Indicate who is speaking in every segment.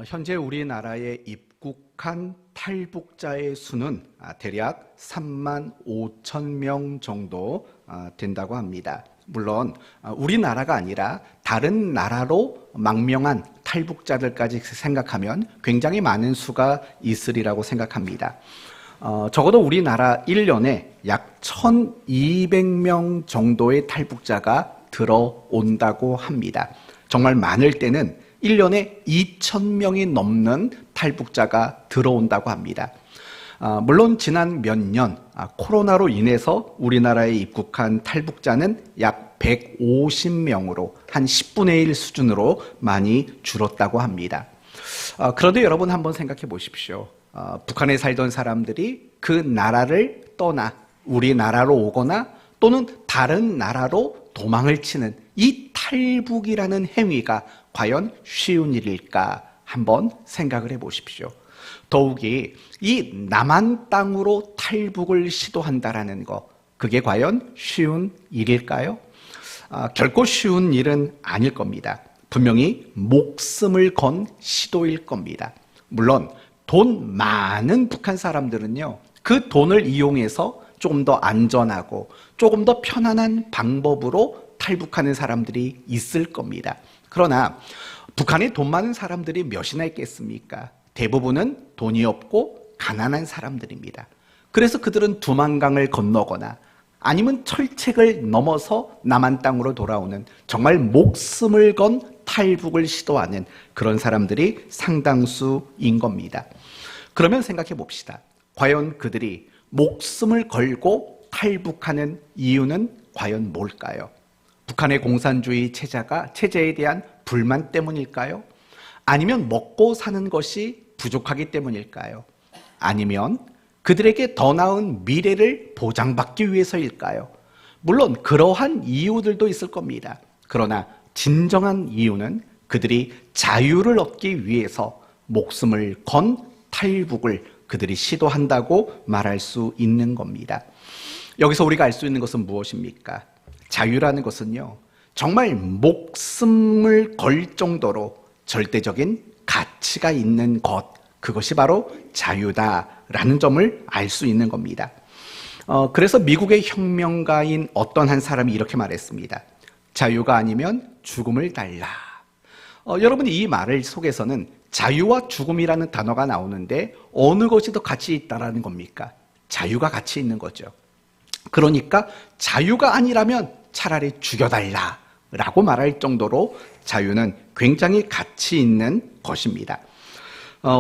Speaker 1: 현재 우리나라에 입국한 탈북자의 수는 대략 3만 5천 명 정도 된다고 합니다. 물론 우리나라가 아니라 다른 나라로 망명한 탈북자들까지 생각하면 굉장히 많은 수가 있으리라고 생각합니다. 적어도 우리나라 1년에 약 1,200명 정도의 탈북자가 들어온다고 합니다. 정말 많을 때는 1년에 2,000명이 넘는 탈북자가 들어온다고 합니다. 물론 지난 몇 년 코로나로 인해서 우리나라에 입국한 탈북자는 약 150명으로 한 10분의 1 수준으로 많이 줄었다고 합니다. 그런데 여러분 한번 생각해 보십시오. 북한에 살던 사람들이 그 나라를 떠나 우리나라로 오거나 또는 다른 나라로 도망을 치는 이 탈북이라는 행위가 과연 쉬운 일일까 한번 생각을 해 보십시오. 더욱이 이 남한 땅으로 탈북을 시도한다라는 거, 그게 과연 쉬운 일일까요? 결코 쉬운 일은 아닐 겁니다. 분명히 목숨을 건 시도일 겁니다. 물론 돈 많은 북한 사람들은요, 그 돈을 이용해서 조금 더 안전하고 조금 더 편안한 방법으로 탈북하는 사람들이 있을 겁니다. 그러나 북한에 돈 많은 사람들이 몇이나 있겠습니까? 대부분은 돈이 없고 가난한 사람들입니다. 그래서 그들은 두만강을 건너거나 아니면 철책을 넘어서 남한 땅으로 돌아오는 정말 목숨을 건 탈북을 시도하는 그런 사람들이 상당수인 겁니다. 그러면 생각해 봅시다. 과연 그들이 목숨을 걸고 탈북하는 이유는 과연 뭘까요? 북한의 공산주의 체제에 대한 불만 때문일까요? 아니면 먹고 사는 것이 부족하기 때문일까요? 아니면 그들에게 더 나은 미래를 보장받기 위해서일까요? 물론 그러한 이유들도 있을 겁니다. 그러나 진정한 이유는 그들이 자유를 얻기 위해서 목숨을 건 탈북을 그들이 시도한다고 말할 수 있는 겁니다. 여기서 우리가 알 수 있는 것은 무엇입니까? 자유라는 것은요, 정말 목숨을 걸 정도로 절대적인 가치가 있는 것, 그것이 바로 자유다라는 점을 알 수 있는 겁니다. 그래서 미국의 혁명가인 어떤 한 사람이 이렇게 말했습니다. 자유가 아니면 죽음을 달라. 여러분이 이 말을 속에서는 자유와 죽음이라는 단어가 나오는데 어느 것이 더 가치 있다라는 겁니까? 자유가 가치 있는 거죠. 그러니까 자유가 아니라면 차라리 죽여달라라고 말할 정도로 자유는 굉장히 가치 있는 것입니다.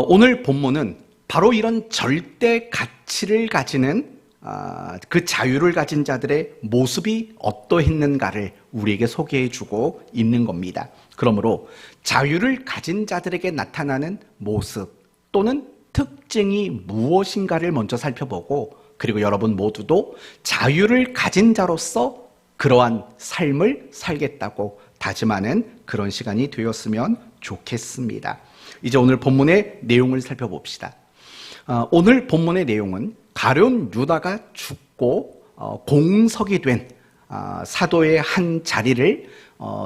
Speaker 1: 오늘 본문은 바로 이런 절대 가치를 가지는 그 자유를 가진 자들의 모습이 어떠했는가를 우리에게 소개해주고 있는 겁니다. 그러므로 자유를 가진 자들에게 나타나는 모습 또는 특징이 무엇인가를 먼저 살펴보고, 그리고 여러분 모두도 자유를 가진 자로서 그러한 삶을 살겠다고 다짐하는 그런 시간이 되었으면 좋겠습니다. 이제 오늘 본문의 내용을 살펴봅시다. 오늘 본문의 내용은 가룟 유다가 죽고 공석이 된 사도의 한 자리를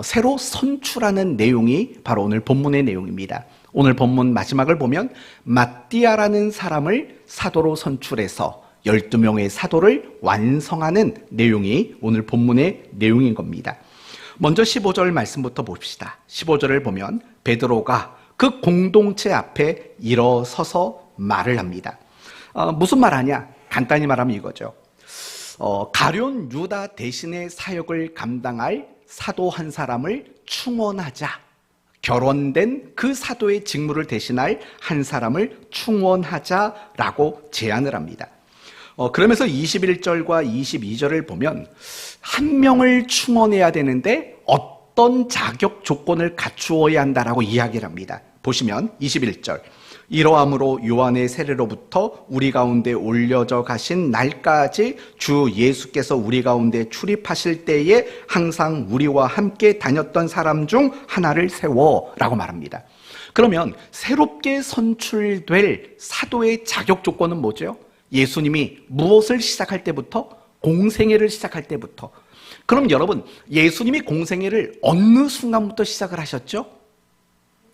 Speaker 1: 새로 선출하는 내용이 바로 오늘 본문의 내용입니다. 오늘 본문 마지막을 보면 마띠아라는 사람을 사도로 선출해서 12명의 사도를 완성하는 내용이 오늘 본문의 내용인 겁니다. 먼저 15절 말씀부터 봅시다. 15절을 보면 베드로가 그 공동체 앞에 일어서서 말을 합니다. 무슨 말 하냐? 간단히 말하면 이거죠. 가룟 유다 대신의 사역을 감당할 사도 한 사람을 충원하자. 결혼된 그 사도의 직무를 대신할 한 사람을 충원하자라고 제안을 합니다. 그러면서 21절과 22절을 보면 한 명을 충원해야 되는데 어떤 자격 조건을 갖추어야 한다라고 이야기를 합니다. 보시면 21절, 이러함으로 요한의 세례로부터 우리 가운데 올려져 가신 날까지 주 예수께서 우리 가운데 출입하실 때에 항상 우리와 함께 다녔던 사람 중 하나를 세워라고 말합니다. 그러면 새롭게 선출될 사도의 자격 조건은 뭐죠? 예수님이 무엇을 시작할 때부터? 공생애를 시작할 때부터. 그럼 여러분, 예수님이 공생애를 어느 순간부터 시작을 하셨죠?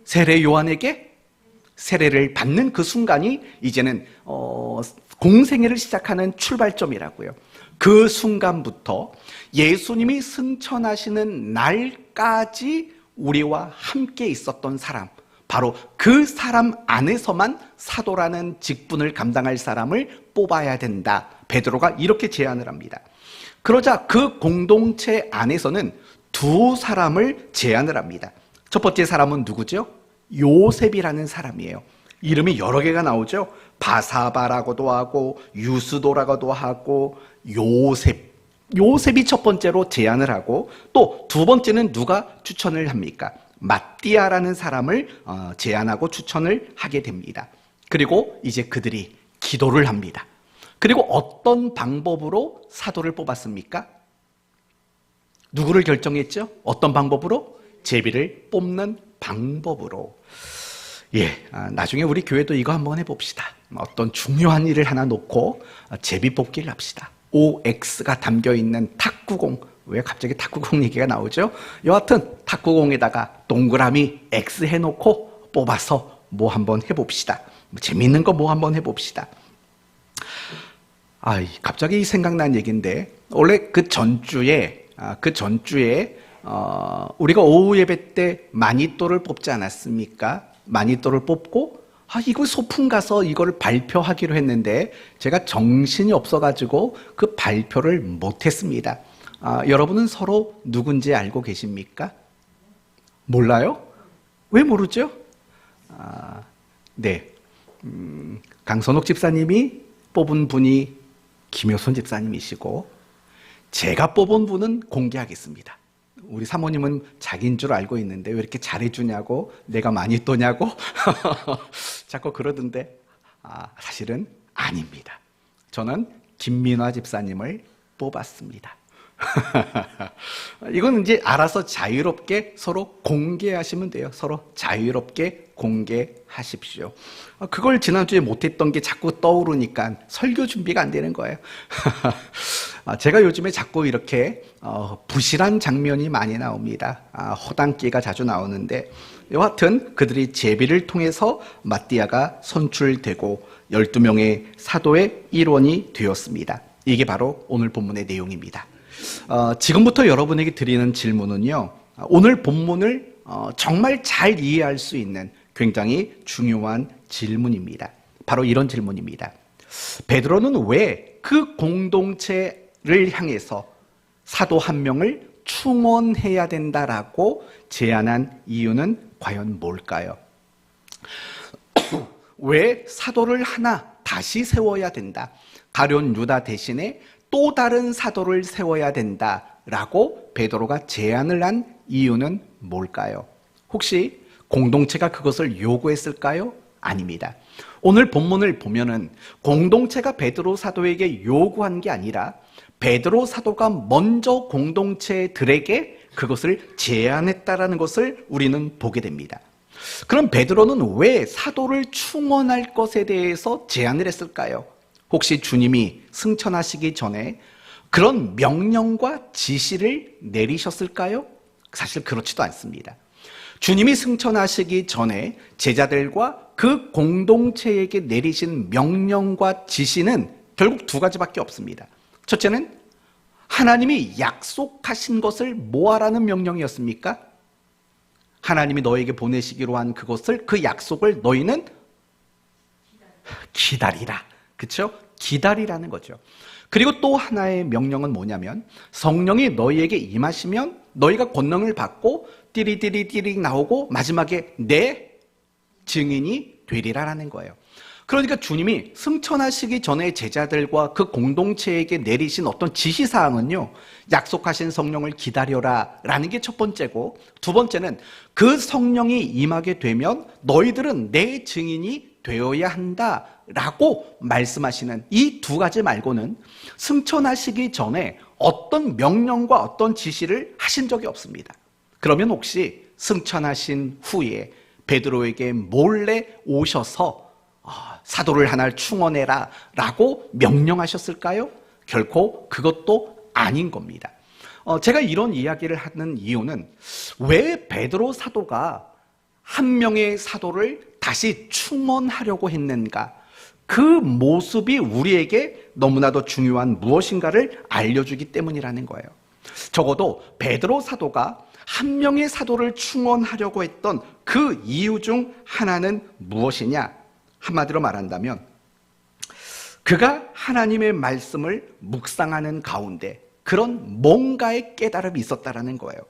Speaker 1: 세례 요한에게 세례를 받는 그 순간이 이제는 공생애를 시작하는 출발점이라고요. 그 순간부터 예수님이 승천하시는 날까지 우리와 함께 있었던 사람, 바로 그 사람 안에서만 사도라는 직분을 감당할 사람을 뽑아야 된다. 베드로가 이렇게 제안을 합니다. 그러자 그 공동체 안에서는 두 사람을 제안을 합니다. 첫 번째 사람은 누구죠? 요셉이라는 사람이에요. 이름이 여러 개가 나오죠. 바사바라고도 하고 유스도라고도 하고 요셉이 첫 번째로 제안을 하고, 또 두 번째는 누가 추천을 합니까? 마띠아라는 사람을 제안하고 추천을 하게 됩니다. 그리고 이제 그들이 기도를 합니다. 그리고 어떤 방법으로 사도를 뽑았습니까? 누구를 결정했죠? 어떤 방법으로? 제비를 뽑는 방법으로. 나중에 우리 교회도 이거 한번 해봅시다. 어떤 중요한 일을 하나 놓고 제비 뽑기를 합시다. OX가 담겨있는 탁구공. 왜 갑자기 탁구공 얘기가 나오죠? 여하튼 탁구공에다가 동그라미 X 해놓고 뽑아서 뭐 한번 해봅시다. 재밌는 거 뭐 한번 해봅시다. 갑자기 생각난 얘기인데, 원래 그 전주에 우리가 오후 예배 때 마니또를 뽑지 않았습니까? 마니또를 뽑고 이거 소풍 가서 이거를 발표하기로 했는데 제가 정신이 없어가지고 그 발표를 못했습니다. 여러분은 서로 누군지 알고 계십니까? 몰라요? 왜 모르죠? 네, 강선옥 집사님이 뽑은 분이 김효선 집사님이시고, 제가 뽑은 분은 공개하겠습니다. 우리 사모님은 자기인 줄 알고 있는데 왜 이렇게 잘해주냐고, 내가 많이 또냐고 자꾸 그러던데, 사실은 아닙니다. 저는 김민화 집사님을 뽑았습니다. 이건 이제 알아서 자유롭게 서로 공개하시면 돼요. 서로 자유롭게 공개하십시오. 그걸 지난주에 못했던 게 자꾸 떠오르니까 설교 준비가 안 되는 거예요. 제가 요즘에 자꾸 이렇게 부실한 장면이 많이 나옵니다. 허당끼가 자주 나오는데, 여하튼 그들이 제비를 통해서 마띠아가 선출되고 12명의 사도의 일원이 되었습니다. 이게 바로 오늘 본문의 내용입니다. 지금부터 여러분에게 드리는 질문은요, 오늘 본문을 정말 잘 이해할 수 있는 굉장히 중요한 질문입니다. 바로 이런 질문입니다. 베드로는 왜 그 공동체를 향해서 사도 한 명을 충원해야 된다라고 제안한 이유는 과연 뭘까요? 왜 사도를 하나 다시 세워야 된다, 가룟 유다 대신에 또 다른 사도를 세워야 된다라고 베드로가 제안을 한 이유는 뭘까요? 혹시 공동체가 그것을 요구했을까요? 아닙니다. 오늘 본문을 보면은 공동체가 베드로 사도에게 요구한 게 아니라 베드로 사도가 먼저 공동체들에게 그것을 제안했다라는 것을 우리는 보게 됩니다. 그럼 베드로는 왜 사도를 충원할 것에 대해서 제안을 했을까요? 혹시 주님이 승천하시기 전에 그런 명령과 지시를 내리셨을까요? 사실 그렇지도 않습니다. 주님이 승천하시기 전에 제자들과 그 공동체에게 내리신 명령과 지시는 결국 두 가지밖에 없습니다. 첫째는 하나님이 약속하신 것을 뭐하라는 명령이었습니까? 하나님이 너에게 보내시기로 한 그것을, 그 약속을 너희는 기다리라. 그렇죠? 기다리라는 거죠. 그리고 또 하나의 명령은 뭐냐면, 성령이 너희에게 임하시면 너희가 권능을 받고 띠리띠리띠리 나오고 마지막에 내 증인이 되리라라는 거예요. 그러니까 주님이 승천하시기 전에 제자들과 그 공동체에게 내리신 어떤 지시사항은요, 약속하신 성령을 기다려라 라는 게 첫 번째고, 두 번째는 그 성령이 임하게 되면 너희들은 내 증인이 되어야 한다라고 말씀하시는 이 두 가지 말고는 승천하시기 전에 어떤 명령과 어떤 지시를 하신 적이 없습니다. 그러면 혹시 승천하신 후에 베드로에게 몰래 오셔서 사도를 하나 충원해라 라고 명령하셨을까요? 결코 그것도 아닌 겁니다. 제가 이런 이야기를 하는 이유는, 왜 베드로 사도가 한 명의 사도를 다시 충원하려고 했는가? 그 모습이 우리에게 너무나도 중요한 무엇인가를 알려주기 때문이라는 거예요. 적어도 베드로 사도가 한 명의 사도를 충원하려고 했던 그 이유 중 하나는 무엇이냐? 한마디로 말한다면 그가 하나님의 말씀을 묵상하는 가운데 그런 뭔가의 깨달음이 있었다라는 거예요.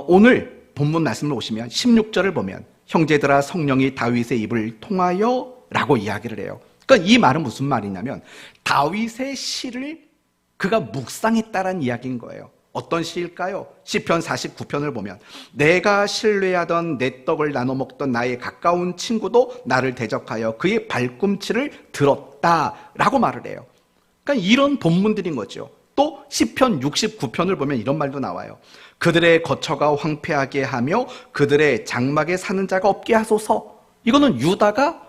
Speaker 1: 오늘 본문 말씀을 보시면 16절을 보면 형제들아 성령이 다윗의 입을 통하여 라고 이야기를 해요. 그러니까 이 말은 무슨 말이냐면 다윗의 시를 그가 묵상했다라는 이야기인 거예요. 어떤 시일까요? 시편 49편을 보면 내가 신뢰하던 내 떡을 나눠 먹던 나의 가까운 친구도 나를 대적하여 그의 발꿈치를 들었다라고 말을 해요. 그러니까 이런 본문들인 거죠. 또 시편 69편을 보면 이런 말도 나와요. 그들의 거처가 황폐하게 하며 그들의 장막에 사는 자가 없게 하소서. 이거는 유다가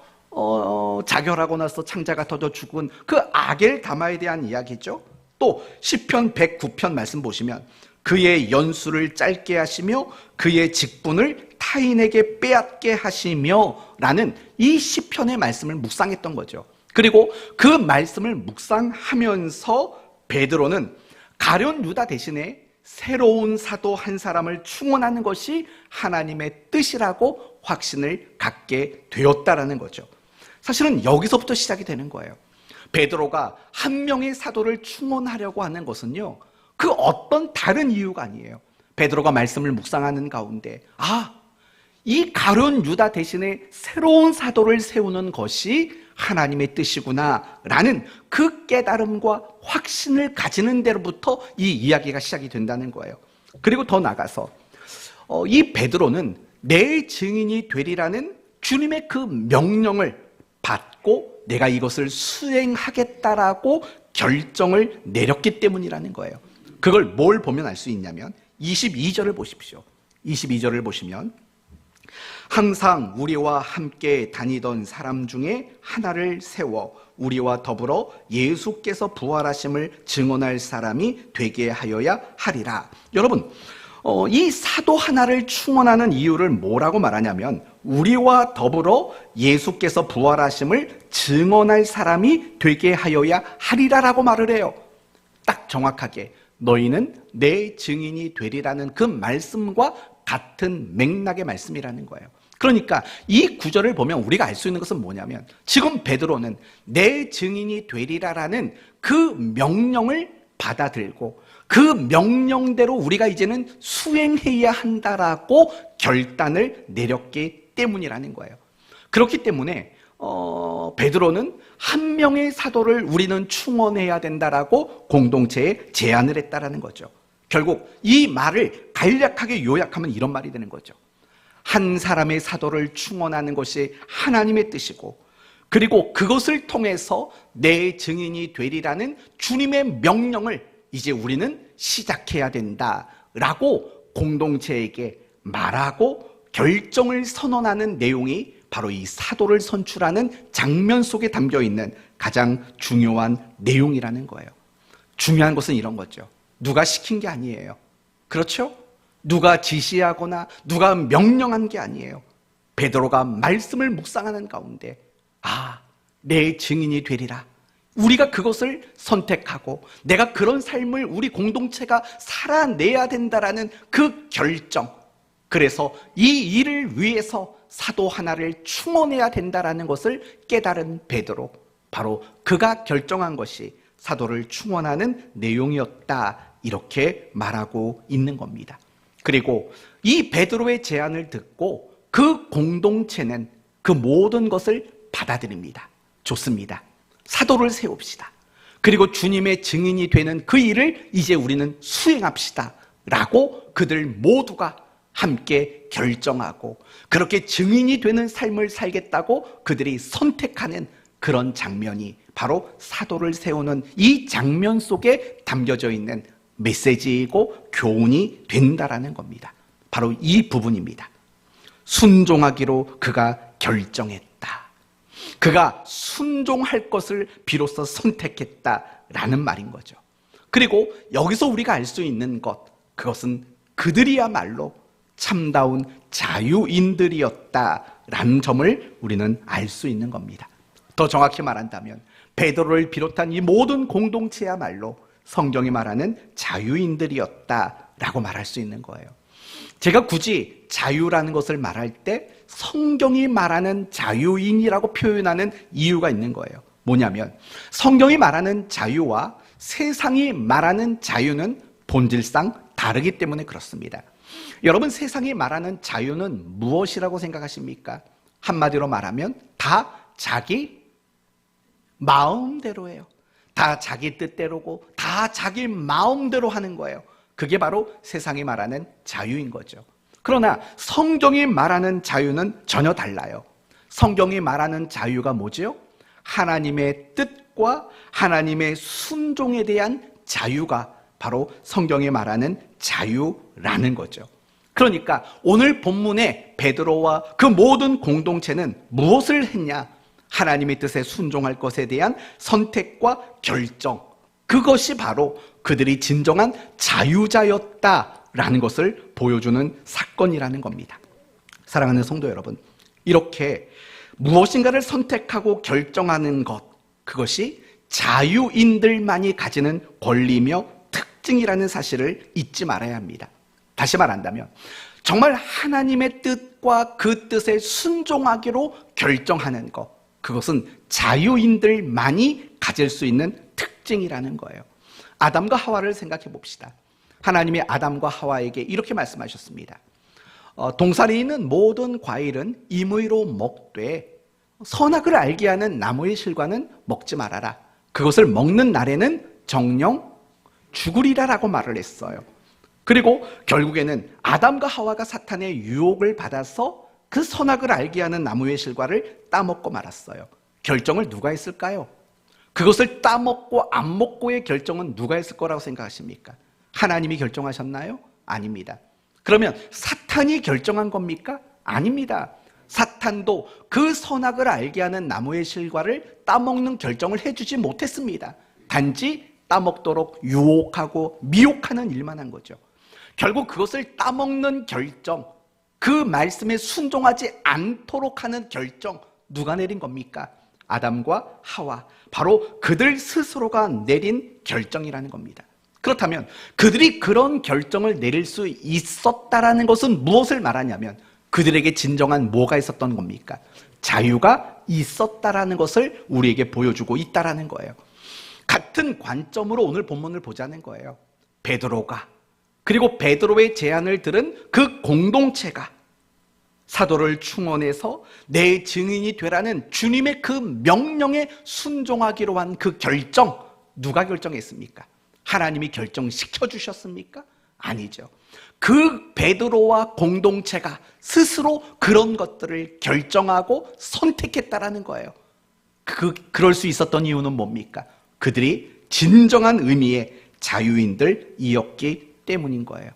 Speaker 1: 자결하고 나서 창자가 터져 죽은 그 아겔 다마에 대한 이야기죠. 또 시편 109편 말씀 보시면 그의 연수를 짧게 하시며 그의 직분을 타인에게 빼앗게 하시며 라는 이 시편의 말씀을 묵상했던 거죠. 그리고 그 말씀을 묵상하면서 베드로는 가룟 유다 대신에 새로운 사도 한 사람을 충원하는 것이 하나님의 뜻이라고 확신을 갖게 되었다라는 거죠. 사실은 여기서부터 시작이 되는 거예요. 베드로가 한 명의 사도를 충원하려고 하는 것은요, 그 어떤 다른 이유가 아니에요. 베드로가 말씀을 묵상하는 가운데 이 가룟 유다 대신에 새로운 사도를 세우는 것이 하나님의 뜻이구나 라는 그 깨달음과 확신을 가지는 데로부터 이 이야기가 시작이 된다는 거예요. 그리고 더 나가서 이 베드로는 내 증인이 되리라는 주님의 그 명령을 받고 내가 이것을 수행하겠다라고 결정을 내렸기 때문이라는 거예요. 그걸 뭘 보면 알 수 있냐면 22절을 보십시오. 22절을 보시면 항상 우리와 함께 다니던 사람 중에 하나를 세워 우리와 더불어 예수께서 부활하심을 증언할 사람이 되게 하여야 하리라. 여러분, 이 사도 하나를 충원하는 이유를 뭐라고 말하냐면 우리와 더불어 예수께서 부활하심을 증언할 사람이 되게 하여야 하리라라고 말을 해요. 딱 정확하게 너희는 내 증인이 되리라는 그 말씀과 같은 맥락의 말씀이라는 거예요. 그러니까 이 구절을 보면 우리가 알 수 있는 것은 뭐냐면 지금 베드로는 내 증인이 되리라라는 그 명령을 받아들고 그 명령대로 우리가 이제는 수행해야 한다라고 결단을 내렸기 때문이라는 거예요. 그렇기 때문에 베드로는 한 명의 사도를 우리는 충원해야 된다라고 공동체에 제안을 했다라는 거죠. 결국 이 말을 간략하게 요약하면 이런 말이 되는 거죠. 한 사람의 사도를 충원하는 것이 하나님의 뜻이고 그리고 그것을 통해서 내 증인이 되리라는 주님의 명령을 이제 우리는 시작해야 된다라고 공동체에게 말하고 결정을 선언하는 내용이 바로 이 사도를 선출하는 장면 속에 담겨있는 가장 중요한 내용이라는 거예요. 중요한 것은 이런 거죠. 누가 시킨 게 아니에요. 그렇죠? 누가 지시하거나 누가 명령한 게 아니에요. 베드로가 말씀을 묵상하는 가운데 내 증인이 되리라. 우리가 그것을 선택하고 내가 그런 삶을 우리 공동체가 살아내야 된다라는 그 결정, 그래서 이 일을 위해서 사도 하나를 충원해야 된다라는 것을 깨달은 베드로, 바로 그가 결정한 것이 사도를 충원하는 내용이었다, 이렇게 말하고 있는 겁니다. 그리고 이 베드로의 제안을 듣고 그 공동체는 그 모든 것을 받아들입니다. 좋습니다. 사도를 세웁시다. 그리고 주님의 증인이 되는 그 일을 이제 우리는 수행합시다 라고 그들 모두가 함께 결정하고 그렇게 증인이 되는 삶을 살겠다고 그들이 선택하는 그런 장면이 바로 사도를 세우는 이 장면 속에 담겨져 있는 메시지이고 교훈이 된다라는 겁니다. 바로 이 부분입니다. 순종하기로 그가 결정했다. 그가 순종할 것을 비로소 선택했다라는 말인 거죠. 그리고 여기서 우리가 알 수 있는 것, 그것은 그들이야말로 참다운 자유인들이었다라는 있다라는 점을 우리는 알 수 있는 겁니다. 더 정확히 말한다면 베드로를 비롯한 이 모든 공동체야말로 성경이 말하는 자유인들이었다라고 말할 수 있는 거예요. 제가 굳이 자유라는 것을 말할 때 성경이 말하는 자유인이라고 표현하는 이유가 있는 거예요. 뭐냐면 성경이 말하는 자유와 세상이 말하는 자유는 본질상 다르기 때문에 그렇습니다. 여러분, 세상이 말하는 자유는 무엇이라고 생각하십니까? 한마디로 말하면 다 자기 마음대로예요. 다 자기 뜻대로고 다 자기 마음대로 하는 거예요. 그게 바로 세상이 말하는 자유인 거죠. 그러나 성경이 말하는 자유는 전혀 달라요. 성경이 말하는 자유가 뭐지요? 하나님의 뜻과 하나님의 순종에 대한 자유가 바로 성경이 말하는 자유라는 거죠. 그러니까 오늘 본문의 베드로와 그 모든 공동체는 무엇을 했냐? 하나님의 뜻에 순종할 것에 대한 선택과 결정, 그것이 바로 그들이 진정한 자유자였다라는 것을 보여주는 사건이라는 겁니다. 사랑하는 성도 여러분, 이렇게 무엇인가를 선택하고 결정하는 것, 그것이 자유인들만이 가지는 권리며 특징이라는 사실을 잊지 말아야 합니다. 다시 말한다면 정말 하나님의 뜻과 그 뜻에 순종하기로 결정하는 것, 그것은 자유인들만이 가질 수 있는 특징이라는 거예요. 아담과 하와를 생각해 봅시다. 하나님이 아담과 하와에게 이렇게 말씀하셨습니다. 동산에 있는 모든 과일은 임의로 먹되 선악을 알게 하는 나무의 실과는 먹지 말아라. 그것을 먹는 날에는 정령 죽으리라라고 말을 했어요. 그리고 결국에는 아담과 하와가 사탄의 유혹을 받아서 그 선악을 알게 하는 나무의 실과를 따먹고 말았어요. 결정을 누가 했을까요? 그것을 따먹고 안 먹고의 결정은 누가 했을 거라고 생각하십니까? 하나님이 결정하셨나요? 아닙니다. 그러면 사탄이 결정한 겁니까? 아닙니다. 사탄도 그 선악을 알게 하는 나무의 실과를 따먹는 결정을 해주지 못했습니다. 단지 따먹도록 유혹하고 미혹하는 일만 한 거죠. 결국 그것을 따먹는 결정, 그 말씀에 순종하지 않도록 하는 결정, 누가 내린 겁니까? 아담과 하와, 바로 그들 스스로가 내린 결정이라는 겁니다. 그렇다면 그들이 그런 결정을 내릴 수 있었다라는 것은 무엇을 말하냐면 그들에게 진정한 뭐가 있었던 겁니까? 자유가 있었다라는 것을 우리에게 보여주고 있다라는 거예요. 같은 관점으로 오늘 본문을 보자는 거예요. 베드로가, 그리고 베드로의 제안을 들은 그 공동체가 사도를 충원해서 내 증인이 되라는 주님의 그 명령에 순종하기로 한 그 결정, 누가 결정했습니까? 하나님이 결정시켜 주셨습니까? 아니죠. 그 베드로와 공동체가 스스로 그런 것들을 결정하고 선택했다라는 거예요. 그럴 수 있었던 이유는 뭡니까? 그들이 진정한 의미의 자유인들이었기 때문인 거예요.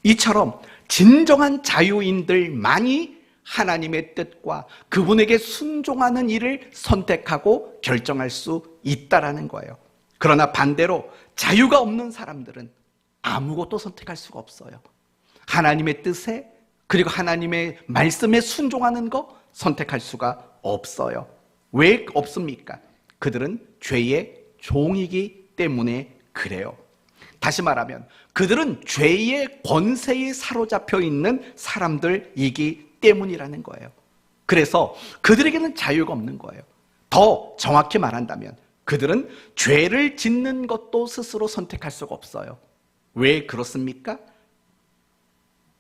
Speaker 1: 이처럼 진정한 자유인들만이 하나님의 뜻과 그분에게 순종하는 일을 선택하고 결정할 수 있다라는 거예요. 그러나 반대로 자유가 없는 사람들은 아무것도 선택할 수가 없어요. 하나님의 뜻에, 그리고 하나님의 말씀에 순종하는 거 선택할 수가 없어요. 왜 없습니까? 그들은 죄의 종이기 때문에 그래요. 다시 말하면 그들은 죄의 권세에 사로잡혀 있는 사람들이기 때문이라는 거예요. 그래서 그들에게는 자유가 없는 거예요. 더 정확히 말한다면 그들은 죄를 짓는 것도 스스로 선택할 수가 없어요. 왜 그렇습니까?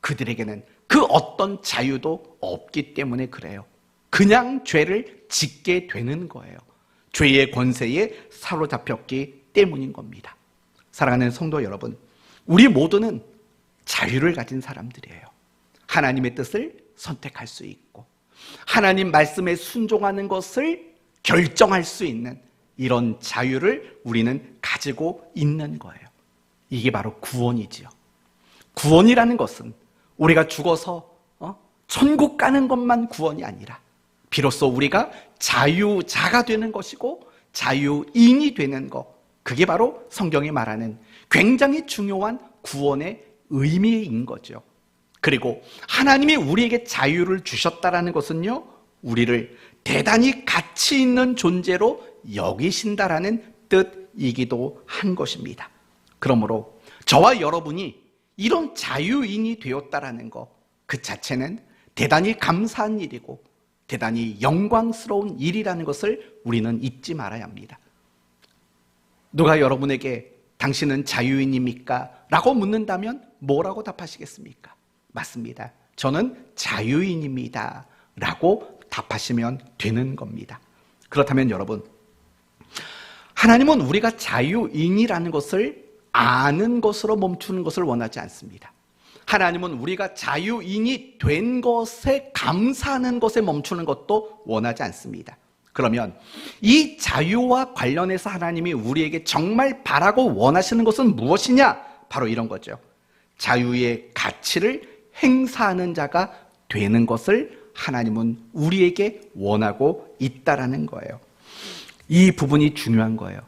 Speaker 1: 그들에게는 그 어떤 자유도 없기 때문에 그래요. 그냥 죄를 짓게 되는 거예요. 죄의 권세에 사로잡혔기 때문인 겁니다. 사랑하는 성도 여러분, 우리 모두는 자유를 가진 사람들이에요. 하나님의 뜻을 선택할 수 있고 하나님 말씀에 순종하는 것을 결정할 수 있는 이런 자유를 우리는 가지고 있는 거예요. 이게 바로 구원이지요. 구원이라는 것은 우리가 죽어서 천국 가는 것만 구원이 아니라 비로소 우리가 자유자가 되는 것이고 자유인이 되는 것, 그게 바로 성경이 말하는 굉장히 중요한 구원의 의미인 거죠. 그리고 하나님이 우리에게 자유를 주셨다라는 것은요, 우리를 대단히 가치 있는 존재로 여기신다라는 뜻이기도 한 것입니다. 그러므로 저와 여러분이 이런 자유인이 되었다라는 것, 그 자체는 대단히 감사한 일이고 대단히 영광스러운 일이라는 것을 우리는 잊지 말아야 합니다. 누가 여러분에게 당신은 자유인입니까? 라고 묻는다면 뭐라고 답하시겠습니까? 맞습니다. 저는 자유인입니다. 라고 답하시면 되는 겁니다. 그렇다면 여러분, 하나님은 우리가 자유인이라는 것을 아는 것으로 멈추는 것을 원하지 않습니다. 하나님은 우리가 자유인이 된 것에 감사하는 것에 멈추는 것도 원하지 않습니다. 그러면 이 자유와 관련해서 하나님이 우리에게 정말 바라고 원하시는 것은 무엇이냐? 바로 이런 거죠. 자유의 가치를 행사하는 자가 되는 것을 하나님은 우리에게 원하고 있다라는 거예요. 이 부분이 중요한 거예요.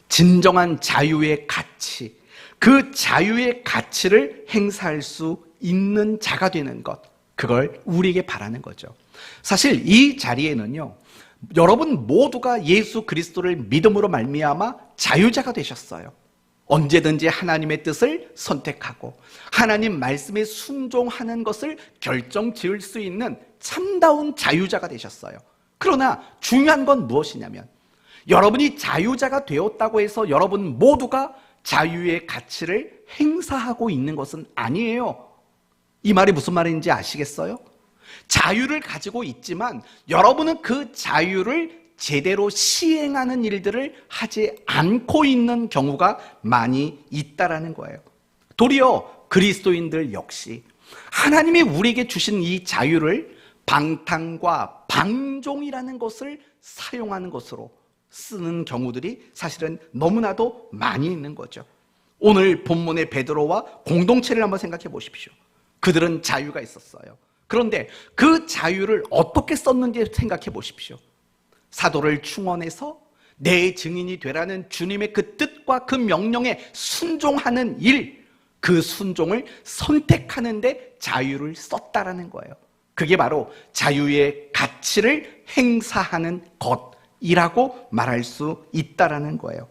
Speaker 1: 진정한 자유의 가치, 그 자유의 가치를 행사할 수 있는 자가 되는 것, 그걸 우리에게 바라는 거죠. 사실 이 자리에는요, 여러분 모두가 예수 그리스도를 믿음으로 말미암아 자유자가 되셨어요. 언제든지 하나님의 뜻을 선택하고 하나님 말씀에 순종하는 것을 결정지을 수 있는 참다운 자유자가 되셨어요. 그러나 중요한 건 무엇이냐면, 여러분이 자유자가 되었다고 해서 여러분 모두가 자유의 가치를 행사하고 있는 것은 아니에요. 이 말이 무슨 말인지 아시겠어요? 자유를 가지고 있지만 여러분은 그 자유를 제대로 시행하는 일들을 하지 않고 있는 경우가 많이 있다라는 거예요. 도리어 그리스도인들 역시 하나님이 우리에게 주신 이 자유를 방탕과 방종이라는 것을 사용하는 것으로 쓰는 경우들이 사실은 너무나도 많이 있는 거죠. 오늘 본문의 베드로와 공동체를 한번 생각해 보십시오. 그들은 자유가 있었어요. 그런데 그 자유를 어떻게 썼는지 생각해 보십시오. 사도를 충원해서 내 증인이 되라는 주님의 그 뜻과 그 명령에 순종하는 일, 그 순종을 선택하는데 자유를 썼다라는 거예요. 그게 바로 자유의 가치를 행사하는 것이라고 말할 수 있다라는 거예요.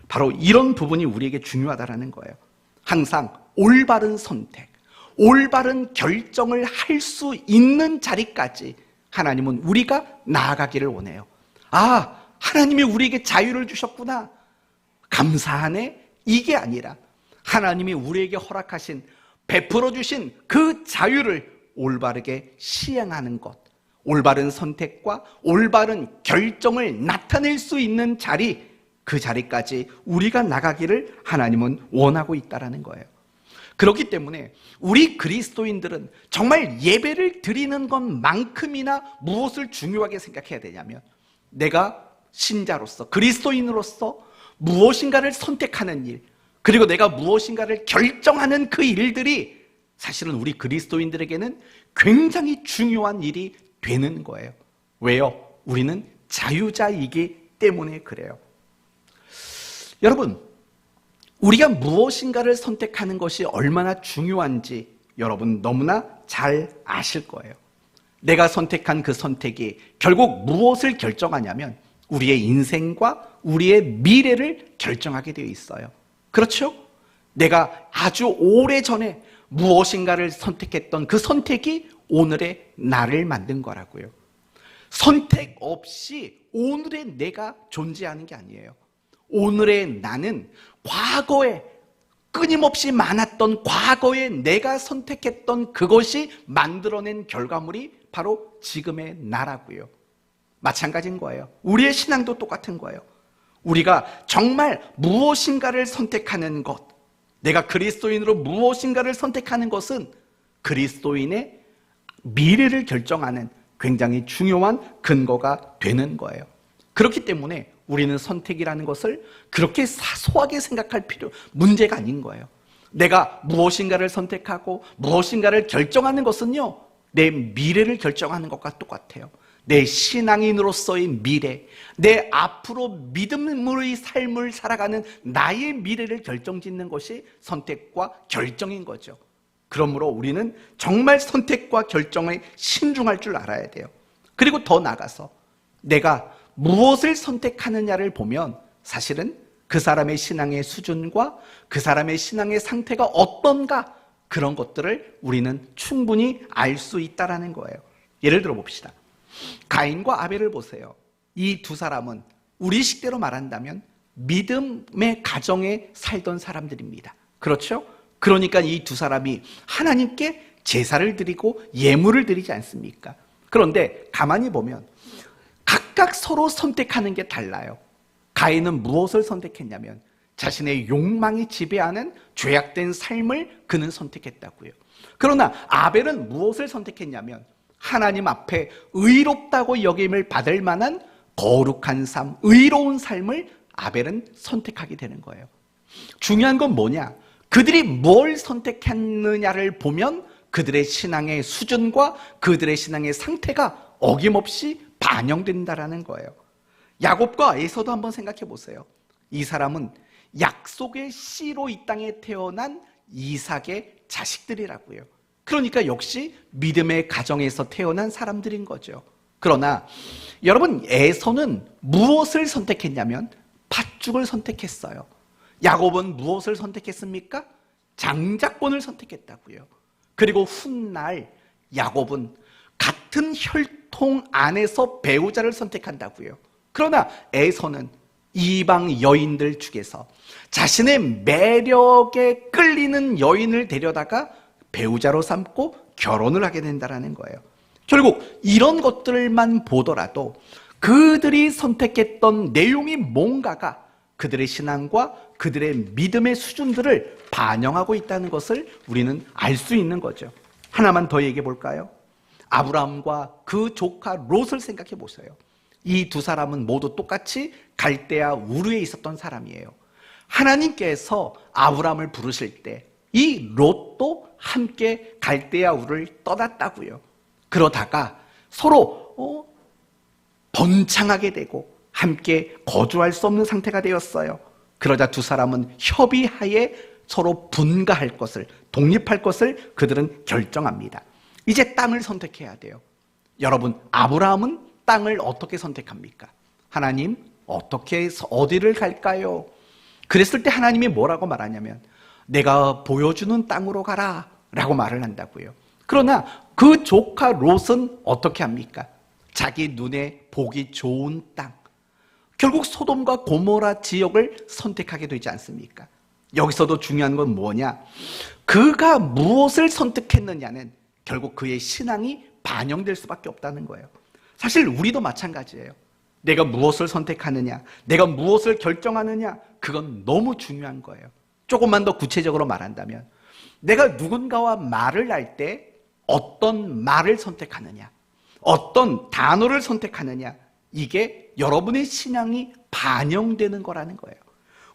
Speaker 1: 바로 이런 부분이 우리에게 중요하다라는 거예요. 항상 올바른 선택, 올바른 결정을 할 수 있는 자리까지 하나님은 우리가 나아가기를 원해요. 아, 하나님이 우리에게 자유를 주셨구나, 감사하네, 이게 아니라 하나님이 우리에게 허락하신, 베풀어 주신 그 자유를 올바르게 시행하는 것, 올바른 선택과 올바른 결정을 나타낼 수 있는 자리, 그 자리까지 우리가 나가기를 하나님은 원하고 있다는 거예요. 그렇기 때문에 우리 그리스도인들은 정말 예배를 드리는 것만큼이나 무엇을 중요하게 생각해야 되냐면, 내가 신자로서, 그리스도인으로서 무엇인가를 선택하는 일, 그리고 내가 무엇인가를 결정하는 그 일들이 사실은 우리 그리스도인들에게는 굉장히 중요한 일이 되는 거예요. 왜요? 우리는 자유자이기 때문에 그래요. 여러분, 우리가 무엇인가를 선택하는 것이 얼마나 중요한지 여러분 너무나 잘 아실 거예요. 내가 선택한 그 선택이 결국 무엇을 결정하냐면 우리의 인생과 우리의 미래를 결정하게 되어 있어요. 그렇죠? 내가 아주 오래전에 무엇인가를 선택했던 그 선택이 오늘의 나를 만든 거라고요. 선택 없이 오늘의 내가 존재하는 게 아니에요. 오늘의 나는 과거에 끊임없이 많았던 과거에 내가 선택했던 그것이 만들어낸 결과물이 바로 지금의 나라고요. 마찬가지인 거예요. 우리의 신앙도 똑같은 거예요. 우리가 정말 무엇인가를 선택하는 것, 내가 그리스도인으로 무엇인가를 선택하는 것은 그리스도인의 미래를 결정하는 굉장히 중요한 근거가 되는 거예요. 그렇기 때문에 우리는 선택이라는 것을 그렇게 사소하게 생각할 문제가 아닌 거예요. 내가 무엇인가를 선택하고 무엇인가를 결정하는 것은요, 내 미래를 결정하는 것과 똑같아요. 내 신앙인으로서의 미래, 내 앞으로 믿음의 삶을 살아가는 나의 미래를 결정짓는 것이 선택과 결정인 거죠. 그러므로 우리는 정말 선택과 결정에 신중할 줄 알아야 돼요. 그리고 더 나아가서 내가 무엇을 선택하느냐를 보면 사실은 그 사람의 신앙의 수준과 그 사람의 신앙의 상태가 어떤가, 그런 것들을 우리는 충분히 알 수 있다는 거예요. 예를 들어 봅시다. 가인과 아벨을 보세요. 이 두 사람은 우리 식대로 말한다면 믿음의 가정에 살던 사람들입니다. 그렇죠? 그러니까 이 두 사람이 하나님께 제사를 드리고 예물을 드리지 않습니까? 그런데 가만히 보면 각각 서로 선택하는 게 달라요. 가인은 무엇을 선택했냐면 자신의 욕망이 지배하는 죄악된 삶을 그는 선택했다고요. 그러나 아벨은 무엇을 선택했냐면 하나님 앞에 의롭다고 여김을 받을 만한 거룩한 삶, 의로운 삶을 아벨은 선택하게 되는 거예요. 중요한 건 뭐냐? 그들이 뭘 선택했느냐를 보면 그들의 신앙의 수준과 그들의 신앙의 상태가 어김없이 반영된다라는 거예요. 야곱과 에서도 한번 생각해 보세요. 이 사람은 약속의 씨로 이 땅에 태어난 이삭의 자식들이라고요. 그러니까 역시 믿음의 가정에서 태어난 사람들인 거죠. 그러나 여러분, 에서는 무엇을 선택했냐면 팥죽을 선택했어요. 야곱은 무엇을 선택했습니까? 장자권을 선택했다고요. 그리고 훗날 야곱은 같은 혈통 안에서 배우자를 선택한다고요. 그러나 에서는 이방 여인들 중에서 자신의 매력에 끌리는 여인을 데려다가 배우자로 삼고 결혼을 하게 된다는 거예요. 결국 이런 것들만 보더라도 그들이 선택했던 내용이 뭔가가 그들의 신앙과 그들의 믿음의 수준들을 반영하고 있다는 것을 우리는 알 수 있는 거죠. 하나만 더 얘기해 볼까요? 아브라함과 그 조카 롯을 생각해 보세요. 이 두 사람은 모두 똑같이 갈대아 우르에 있었던 사람이에요. 하나님께서 아브라함을 부르실 때 이 롯도 함께 갈대아 우르를 떠났다고요. 그러다가 서로 번창하게 되고 함께 거주할 수 없는 상태가 되었어요. 그러자 두 사람은 협의하에 서로 분가할 것을, 독립할 것을 그들은 결정합니다. 이제 땅을 선택해야 돼요. 여러분, 아브라함은 땅을 어떻게 선택합니까? 하나님, 어떻게 해서 어디를 갈까요? 그랬을 때 하나님이 뭐라고 말하냐면 내가 보여주는 땅으로 가라 라고 말을 한다고요. 그러나 그 조카 롯은 어떻게 합니까? 자기 눈에 보기 좋은 땅, 결국 소돔과 고모라 지역을 선택하게 되지 않습니까? 여기서도 중요한 건 뭐냐? 그가 무엇을 선택했느냐는 결국 그의 신앙이 반영될 수밖에 없다는 거예요. 사실 우리도 마찬가지예요. 내가 무엇을 선택하느냐, 내가 무엇을 결정하느냐, 그건 너무 중요한 거예요. 조금만 더 구체적으로 말한다면 내가 누군가와 말을 할 때 어떤 말을 선택하느냐, 어떤 단어를 선택하느냐, 이게 여러분의 신앙이 반영되는 거라는 거예요.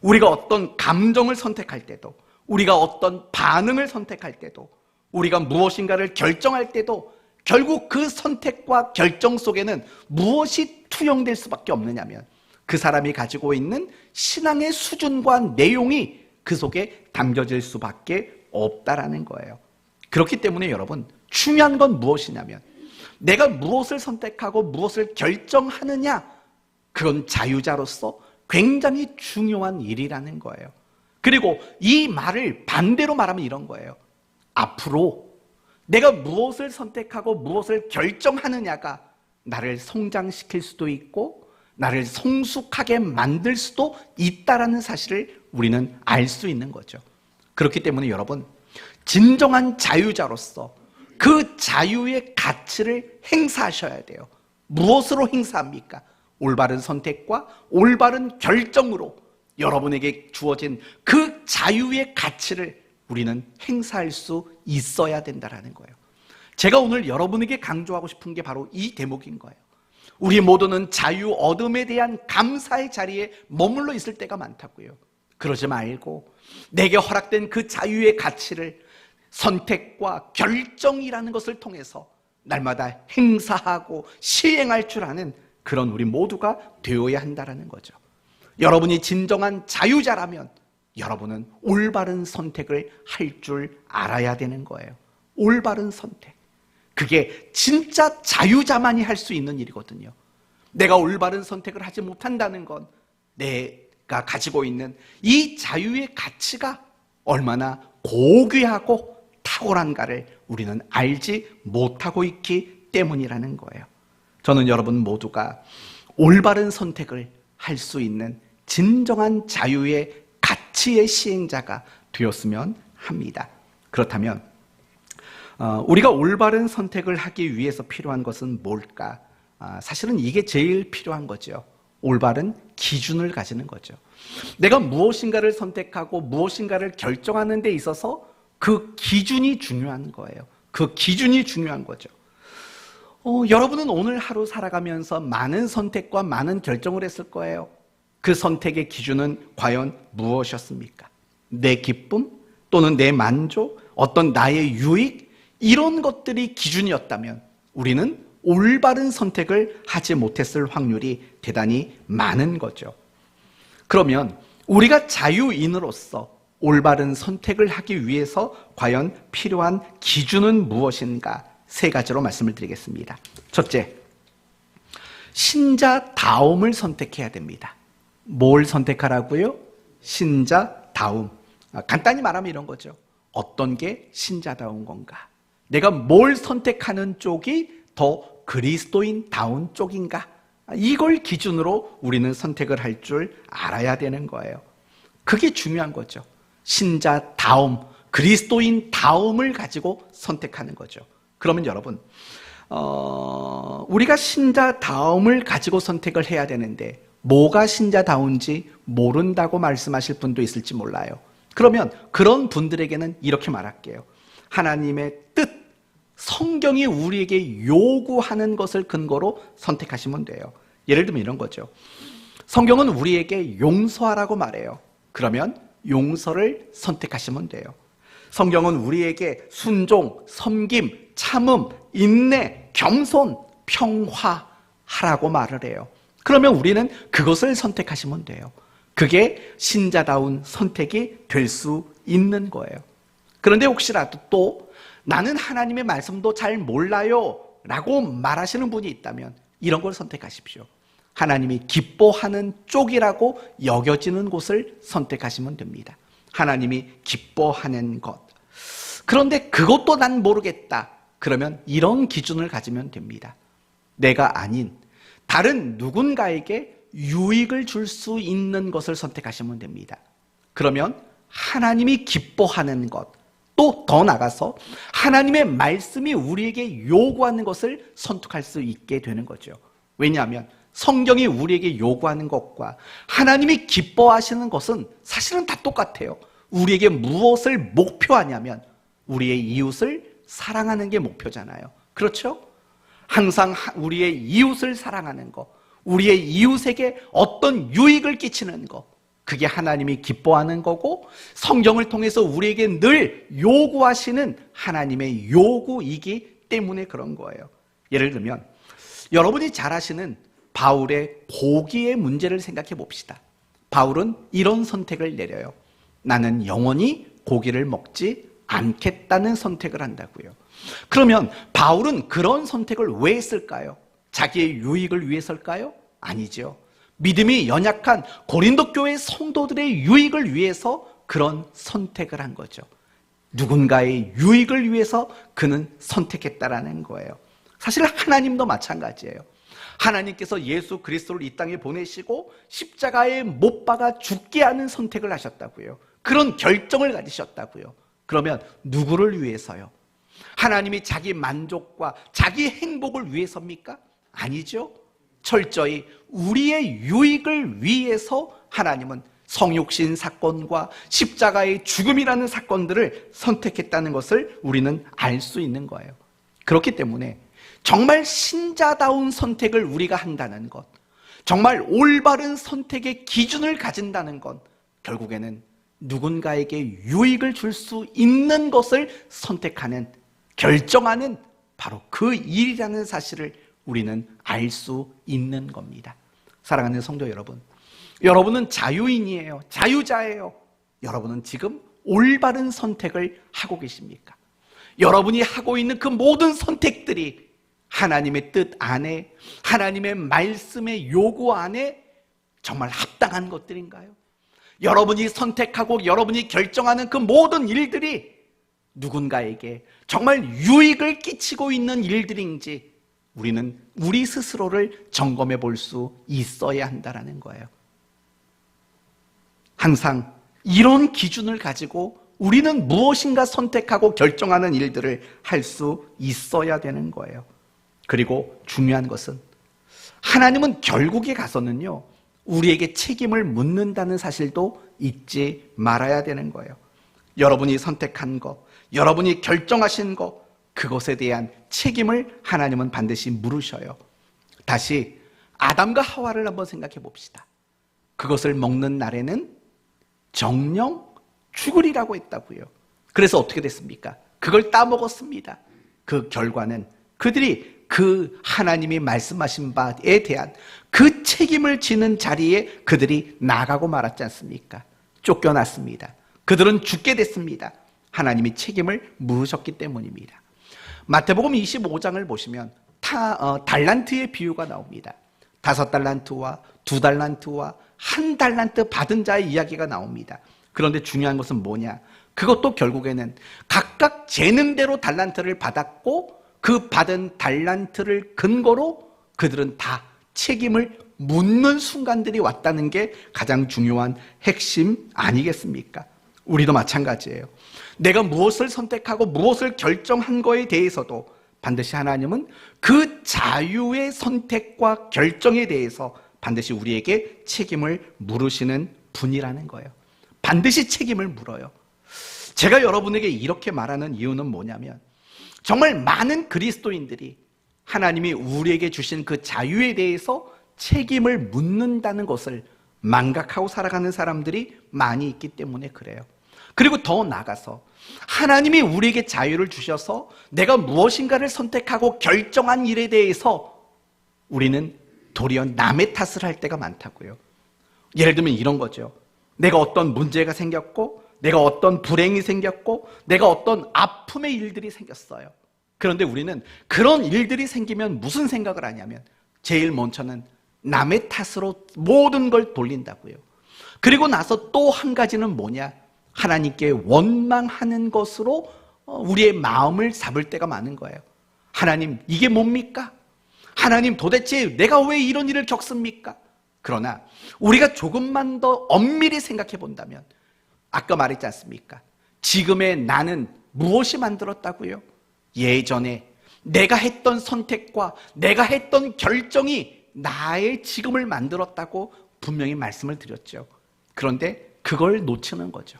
Speaker 1: 우리가 어떤 감정을 선택할 때도, 우리가 어떤 반응을 선택할 때도, 우리가 무엇인가를 결정할 때도 결국 그 선택과 결정 속에는 무엇이 투영될 수밖에 없느냐면 그 사람이 가지고 있는 신앙의 수준과 내용이 그 속에 담겨질 수밖에 없다라는 거예요. 그렇기 때문에 여러분, 중요한 건 무엇이냐면 내가 무엇을 선택하고 무엇을 결정하느냐, 그건 자유자로서 굉장히 중요한 일이라는 거예요. 그리고 이 말을 반대로 말하면 이런 거예요. 앞으로 내가 무엇을 선택하고 무엇을 결정하느냐가 나를 성장시킬 수도 있고 나를 성숙하게 만들 수도 있다라는 사실을 우리는 알 수 있는 거죠. 그렇기 때문에 여러분, 진정한 자유자로서 그 자유의 가치를 행사하셔야 돼요. 무엇으로 행사합니까? 올바른 선택과 올바른 결정으로 여러분에게 주어진 그 자유의 가치를 우리는 행사할 수 있어야 된다는 거예요. 제가 오늘 여러분에게 강조하고 싶은 게 바로 이 대목인 거예요. 우리 모두는 자유 얻음에 대한 감사의 자리에 머물러 있을 때가 많다고요. 그러지 말고 내게 허락된 그 자유의 가치를 선택과 결정이라는 것을 통해서 날마다 행사하고 시행할 줄 아는 그런 우리 모두가 되어야 한다는 거죠. 여러분이 진정한 자유자라면 여러분은 올바른 선택을 할 줄 알아야 되는 거예요. 올바른 선택. 그게 진짜 자유자만이 할 수 있는 일이거든요. 내가 올바른 선택을 하지 못한다는 건 내가 가지고 있는 이 자유의 가치가 얼마나 고귀하고 탁월한가를 우리는 알지 못하고 있기 때문이라는 거예요. 저는 여러분 모두가 올바른 선택을 할 수 있는 진정한 자유의 가치의 시행자가 되었으면 합니다. 그렇다면 우리가 올바른 선택을 하기 위해서 필요한 것은 뭘까? 사실은 이게 제일 필요한 거죠. 올바른 기준을 가지는 거죠. 내가 무엇인가를 선택하고 무엇인가를 결정하는 데 있어서 그 기준이 중요한 거예요. 그 기준이 중요한 거죠. 여러분은 오늘 하루 살아가면서 많은 선택과 많은 결정을 했을 거예요. 그 선택의 기준은 과연 무엇이었습니까? 내 기쁨 또는 내 만족, 어떤 나의 유익, 이런 것들이 기준이었다면 우리는 올바른 선택을 하지 못했을 확률이 대단히 많은 거죠. 그러면 우리가 자유인으로서 올바른 선택을 하기 위해서 과연 필요한 기준은 무엇인가? 세 가지로 말씀을 드리겠습니다. 첫째, 신자다움을 선택해야 됩니다. 뭘 선택하라고요? 신자다움. 간단히 말하면 이런 거죠. 어떤 게 신자다운 건가? 내가 뭘 선택하는 쪽이 더 그리스도인다운 쪽인가? 이걸 기준으로 우리는 선택을 할 줄 알아야 되는 거예요. 그게 중요한 거죠. 신자다움, 그리스도인다움을 가지고 선택하는 거죠. 그러면 여러분, 우리가 신자다움을 가지고 선택을 해야 되는데 뭐가 신자다운지 모른다고 말씀하실 분도 있을지 몰라요. 그러면 그런 분들에게는 이렇게 말할게요. 하나님의 뜻, 성경이 우리에게 요구하는 것을 근거로 선택하시면 돼요. 예를 들면 이런 거죠. 성경은 우리에게 용서하라고 말해요. 그러면 용서를 선택하시면 돼요. 성경은 우리에게 순종, 섬김, 참음, 인내, 겸손, 평화하라고 말을 해요. 그러면 우리는 그것을 선택하시면 돼요. 그게 신자다운 선택이 될 수 있는 거예요. 그런데 혹시라도 또 나는 하나님의 말씀도 잘 몰라요 라고 말하시는 분이 있다면 이런 걸 선택하십시오. 하나님이 기뻐하는 쪽이라고 여겨지는 곳을 선택하시면 됩니다. 하나님이 기뻐하는 것. 그런데 그것도 난 모르겠다. 그러면 이런 기준을 가지면 됩니다. 내가 아닌 다른 누군가에게 유익을 줄 수 있는 것을 선택하시면 됩니다. 그러면 하나님이 기뻐하는 것, 또 더 나가서 하나님의 말씀이 우리에게 요구하는 것을 선택할 수 있게 되는 거죠. 왜냐하면 성경이 우리에게 요구하는 것과 하나님이 기뻐하시는 것은 사실은 다 똑같아요. 우리에게 무엇을 목표하냐면 우리의 이웃을 사랑하는 게 목표잖아요. 그렇죠? 항상 우리의 이웃을 사랑하는 것, 우리의 이웃에게 어떤 유익을 끼치는 것, 그게 하나님이 기뻐하는 거고 성경을 통해서 우리에게 늘 요구하시는 하나님의 요구이기 때문에 그런 거예요. 예를 들면 여러분이 잘 아시는 바울의 고기의 문제를 생각해 봅시다. 바울은 이런 선택을 내려요. 나는 영원히 고기를 먹지 않겠다는 선택을 한다고요. 그러면 바울은 그런 선택을 왜 했을까요? 자기의 유익을 위해서일까요? 아니죠. 믿음이 연약한 고린도 교회 성도들의 유익을 위해서 그런 선택을 한 거죠. 누군가의 유익을 위해서 그는 선택했다라는 거예요. 사실 하나님도 마찬가지예요. 하나님께서 예수 그리스도를 이 땅에 보내시고 십자가에 못 박아 죽게 하는 선택을 하셨다고요. 그런 결정을 가지셨다고요. 그러면 누구를 위해서요? 하나님이 자기 만족과 자기 행복을 위해서입니까? 아니죠. 철저히 우리의 유익을 위해서 하나님은 성육신 사건과 십자가의 죽음이라는 사건들을 선택했다는 것을 우리는 알 수 있는 거예요. 그렇기 때문에 정말 신자다운 선택을 우리가 한다는 것, 정말 올바른 선택의 기준을 가진다는 건 결국에는 누군가에게 유익을 줄 수 있는 것을 선택하는, 결정하는 바로 그 일이라는 사실을 우리는 알 수 있는 겁니다. 사랑하는 성도 여러분, 여러분은 자유인이에요. 자유자예요. 여러분은 지금 올바른 선택을 하고 계십니까? 여러분이 하고 있는 그 모든 선택들이 하나님의 뜻 안에, 하나님의 말씀의 요구 안에 정말 합당한 것들인가요? 여러분이 선택하고 여러분이 결정하는 그 모든 일들이 누군가에게 정말 유익을 끼치고 있는 일들인지 우리는 우리 스스로를 점검해 볼 수 있어야 한다는 거예요. 항상 이런 기준을 가지고 우리는 무엇인가 선택하고 결정하는 일들을 할 수 있어야 되는 거예요. 그리고 중요한 것은 하나님은 결국에 가서는요, 우리에게 책임을 묻는다는 사실도 잊지 말아야 되는 거예요. 여러분이 선택한 것, 여러분이 결정하신 것, 그것에 대한 책임을 하나님은 반드시 물으셔요. 다시 아담과 하와를 한번 생각해 봅시다. 그것을 먹는 날에는 정령 죽으리라고 했다고요. 그래서 어떻게 됐습니까? 그걸 따먹었습니다. 그 결과는 그들이 그 하나님이 말씀하신 바에 대한 그 책임을 지는 자리에 그들이 나가고 말았지 않습니까? 쫓겨났습니다. 그들은 죽게 됐습니다. 하나님이 책임을 물으셨기 때문입니다. 마태복음 25장을 보시면 달란트의 비유가 나옵니다. 5달란트와 2달란트와 1달란트 받은 자의 이야기가 나옵니다. 그런데 중요한 것은 뭐냐? 그것도 결국에는 각각 재능대로 달란트를 받았고 그 받은 달란트를 근거로 그들은 다 책임을 묻는 순간들이 왔다는 게 가장 중요한 핵심 아니겠습니까? 우리도 마찬가지예요. 내가 무엇을 선택하고 무엇을 결정한 거에 대해서도 반드시 하나님은 그 자유의 선택과 결정에 대해서 반드시 우리에게 책임을 물으시는 분이라는 거예요. 반드시 책임을 물어요. 제가 여러분에게 이렇게 말하는 이유는 뭐냐면 정말 많은 그리스도인들이 하나님이 우리에게 주신 그 자유에 대해서 책임을 묻는다는 것을 망각하고 살아가는 사람들이 많이 있기 때문에 그래요. 그리고 더 나아가서 하나님이 우리에게 자유를 주셔서 내가 무엇인가를 선택하고 결정한 일에 대해서 우리는 도리어 남의 탓을 할 때가 많다고요. 예를 들면 이런 거죠. 내가 어떤 문제가 생겼고 내가 어떤 불행이 생겼고 내가 어떤 아픔의 일들이 생겼어요. 그런데 우리는 그런 일들이 생기면 무슨 생각을 하냐면 제일 먼저는 남의 탓으로 모든 걸 돌린다고요. 그리고 나서 또 한 가지는 뭐냐? 하나님께 원망하는 것으로 우리의 마음을 잡을 때가 많은 거예요. 하나님, 이게 뭡니까? 하나님, 도대체 내가 왜 이런 일을 겪습니까? 그러나 우리가 조금만 더 엄밀히 생각해 본다면 아까 말했지 않습니까? 지금의 나는 무엇이 만들었다고요? 예전에 내가 했던 선택과 내가 했던 결정이 나의 지금을 만들었다고 분명히 말씀을 드렸죠. 그런데 그걸 놓치는 거죠.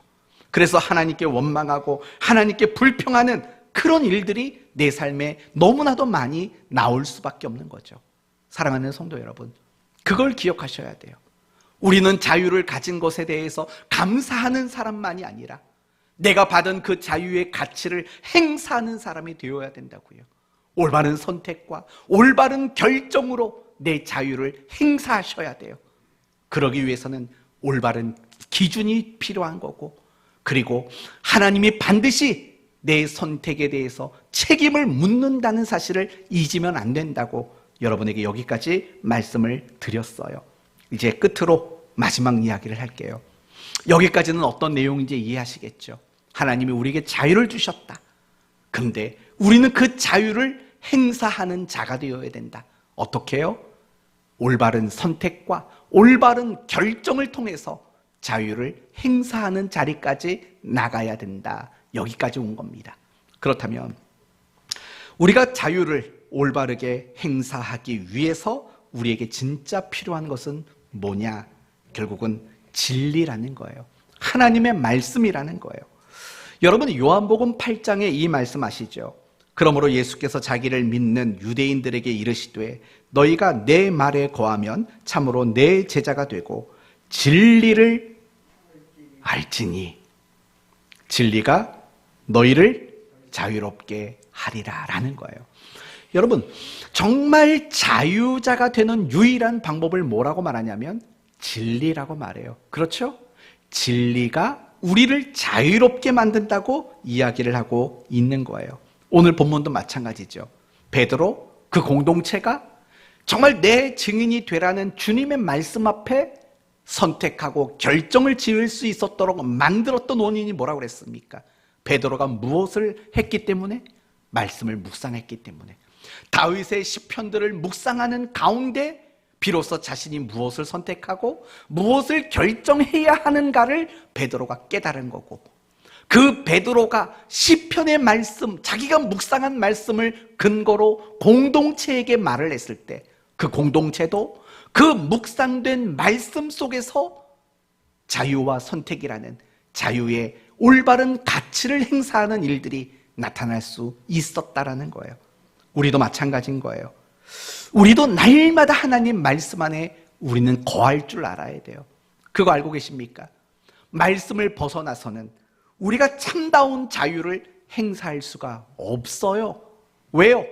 Speaker 1: 그래서 하나님께 원망하고 하나님께 불평하는 그런 일들이 내 삶에 너무나도 많이 나올 수밖에 없는 거죠. 사랑하는 성도 여러분, 그걸 기억하셔야 돼요. 우리는 자유를 가진 것에 대해서 감사하는 사람만이 아니라 내가 받은 그 자유의 가치를 행사하는 사람이 되어야 된다고요. 올바른 선택과 올바른 결정으로 내 자유를 행사하셔야 돼요. 그러기 위해서는 올바른 기준이 필요한 거고, 그리고 하나님이 반드시 내 선택에 대해서 책임을 묻는다는 사실을 잊으면 안 된다고 여러분에게 여기까지 말씀을 드렸어요. 이제 끝으로 마지막 이야기를 할게요. 여기까지는 어떤 내용인지 이해하시겠죠? 하나님이 우리에게 자유를 주셨다. 근데 우리는 그 자유를 행사하는 자가 되어야 된다. 어떻게 해요? 올바른 선택과 올바른 결정을 통해서 자유를 행사하는 자리까지 나가야 된다. 여기까지 온 겁니다. 그렇다면 우리가 자유를 올바르게 행사하기 위해서 우리에게 진짜 필요한 것은 뭐냐? 결국은 진리라는 거예요. 하나님의 말씀이라는 거예요. 여러분, 요한복음 8장에 이 말씀 아시죠? 그러므로 예수께서 자기를 믿는 유대인들에게 이르시되 너희가 내 말에 거하면 참으로 내 제자가 되고 진리를 알지니 진리가 너희를 자유롭게 하리라 라는 거예요. 여러분, 정말 자유자가 되는 유일한 방법을 뭐라고 말하냐면 진리라고 말해요. 그렇죠? 진리가 우리를 자유롭게 만든다고 이야기를 하고 있는 거예요. 오늘 본문도 마찬가지죠. 베드로, 그 공동체가 정말 내 증인이 되라는 주님의 말씀 앞에 선택하고 결정을 지을 수 있었도록 만들었던 원인이 뭐라고 그랬습니까? 베드로가 무엇을 했기 때문에? 말씀을 묵상했기 때문에. 다윗의 시편들을 묵상하는 가운데 비로소 자신이 무엇을 선택하고 무엇을 결정해야 하는가를 베드로가 깨달은 거고, 그 베드로가 시편의 말씀, 자기가 묵상한 말씀을 근거로 공동체에게 말을 했을 때 그 공동체도 그 묵상된 말씀 속에서 자유와 선택이라는 자유의 올바른 가치를 행사하는 일들이 나타날 수 있었다라는 거예요. 우리도 마찬가지인 거예요. 우리도 날마다 하나님 말씀 안에 우리는 거할 줄 알아야 돼요. 그거 알고 계십니까? 말씀을 벗어나서는 우리가 참다운 자유를 행사할 수가 없어요. 왜요?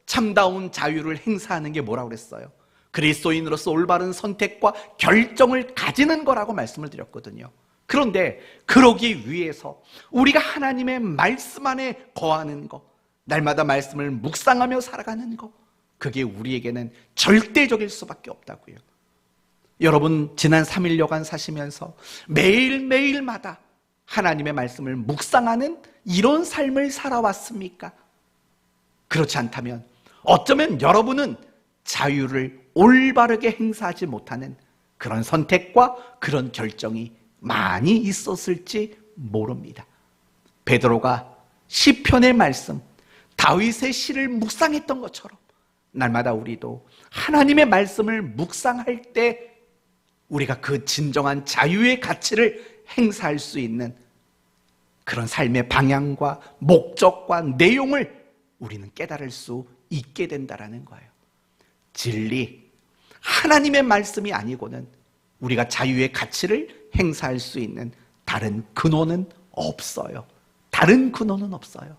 Speaker 1: 참다운 자유를 행사하는 게 뭐라고 그랬어요? 그리스도인으로서 올바른 선택과 결정을 가지는 거라고 말씀을 드렸거든요. 그런데 그러기 위해서 우리가 하나님의 말씀 안에 거하는 거, 날마다 말씀을 묵상하며 살아가는 거, 그게 우리에게는 절대적일 수밖에 없다고요. 여러분, 지난 3일여간 사시면서 매일매일마다 하나님의 말씀을 묵상하는 이런 삶을 살아왔습니까? 그렇지 않다면 어쩌면 여러분은 자유를 올바르게 행사하지 못하는 그런 선택과 그런 결정이 많이 있었을지 모릅니다. 베드로가 시편의 말씀, 다윗의 시를 묵상했던 것처럼 날마다 우리도 하나님의 말씀을 묵상할 때 우리가 그 진정한 자유의 가치를 행사할 수 있는 그런 삶의 방향과 목적과 내용을 우리는 깨달을 수 있게 된다는 거예요. 진리, 하나님의 말씀이 아니고는 우리가 자유의 가치를 행사할 수 있는 다른 근원은 없어요. 다른 근원은 없어요.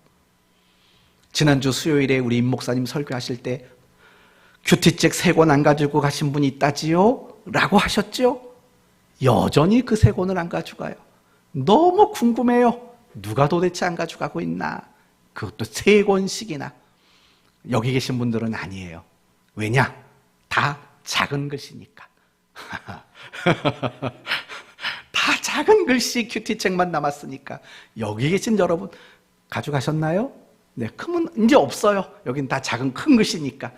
Speaker 1: 지난주 수요일에 우리 임 목사님 설교하실 때 큐티책 3권 안 가지고 가신 분이 있다지요? 라고 하셨죠? 여전히 그 3권을 안 가져가요. 너무 궁금해요. 누가 도대체 안 가져가고 있나? 그것도 3권씩이나. 여기 계신 분들은 아니에요. 왜냐? 다 작은 글씨니까. 다 작은 글씨 큐티책만 남았으니까. 여기 계신 여러분 가져가셨나요? 네, 크면 이제 없어요. 여긴 다 작은 큰 글씨니까.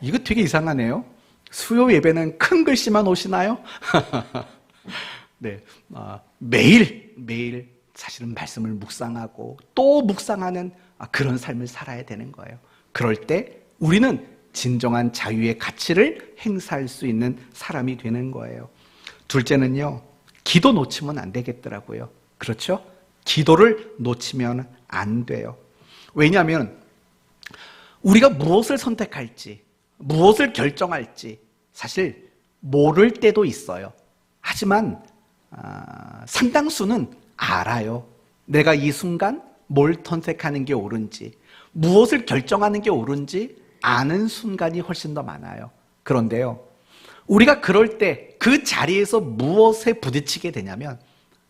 Speaker 1: 이거 되게 이상하네요. 수요 예배는 큰 글씨만 오시나요? 네, 매일 사실은 말씀을 묵상하고 또 묵상하는 그런 삶을 살아야 되는 거예요. 그럴 때 우리는 진정한 자유의 가치를 행사할 수 있는 사람이 되는 거예요. 둘째는요, 기도 놓치면 안 되겠더라고요. 그렇죠? 기도를 놓치면 안 돼요. 왜냐하면 우리가 무엇을 선택할지, 무엇을 결정할지 사실 모를 때도 있어요. 하지만 상당수는 알아요. 내가 이 순간 뭘 선택하는 게 옳은지, 무엇을 결정하는 게 옳은지 아는 순간이 훨씬 더 많아요. 그런데요, 우리가 그럴 때 그 자리에서 무엇에 부딪히게 되냐면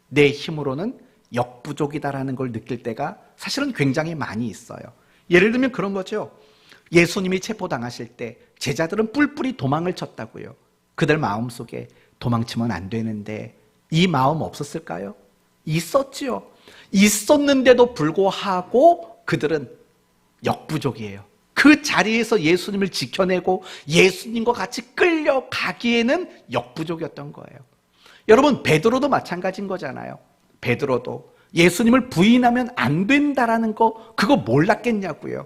Speaker 1: 내 힘으로는 역부족이다라는 걸 느낄 때가 사실은 굉장히 많이 있어요. 예를 들면 그런 거죠. 예수님이 체포당하실 때 제자들은 뿔뿔이 도망을 쳤다고요. 그들 마음속에 도망치면 안 되는데 이 마음 없었을까요? 있었지요. 있었는데도 불구하고 그들은 역부족이에요. 그 자리에서 예수님을 지켜내고 예수님과 같이 끌려가기에는 역부족이었던 거예요. 여러분, 베드로도 마찬가지인 거잖아요. 베드로도 예수님을 부인하면 안 된다라는 거 그거 몰랐겠냐고요.